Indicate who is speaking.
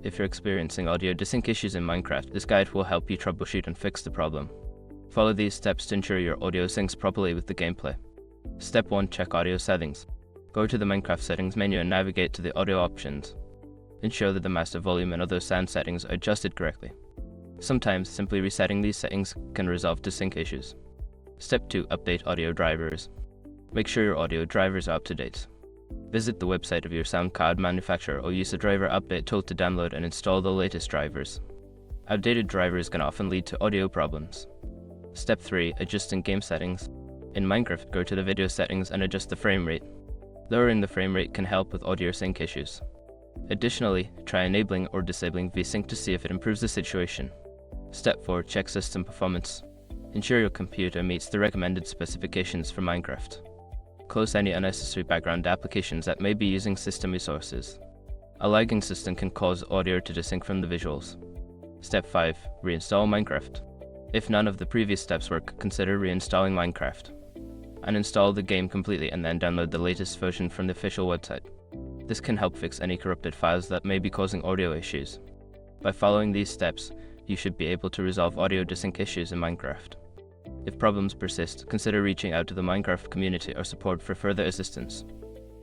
Speaker 1: if you're experiencing audio desync issues in Minecraft, this guide will help you troubleshoot and fix the problem. Follow these steps to ensure your audio syncs properly with the gameplay. Step 1. Check audio settings. Go to the Minecraft settings menu and navigate to the audio options. Ensure that the master volume and other sound settings are adjusted correctly. Sometimes, simply resetting these settings can resolve desync issues. Step 2. Update audio drivers. Make sure your audio drivers are up to date. Visit the website of your sound card manufacturer or use the driver update tool to download and install the latest drivers. Outdated drivers can often lead to audio problems. Step 3. Adjusting game settings. In Minecraft, go to the video settings and adjust the frame rate. Lowering the frame rate can help with audio sync issues. Additionally, try enabling or disabling VSync to see if it improves the situation. Step 4. Check system performance. Ensure your computer meets the recommended specifications for Minecraft. Close any unnecessary background applications that may be using system resources. A lagging system can cause audio to desync from the visuals. Step 5. Reinstall Minecraft. If none of the previous steps work, consider reinstalling Minecraft. Uninstall the game completely and then download the latest version from the official website. This can help fix any corrupted files that may be causing audio issues. By following these steps, you should be able to resolve audio desync issues in Minecraft. If problems persist, consider reaching out to the Minecraft community or support for further assistance.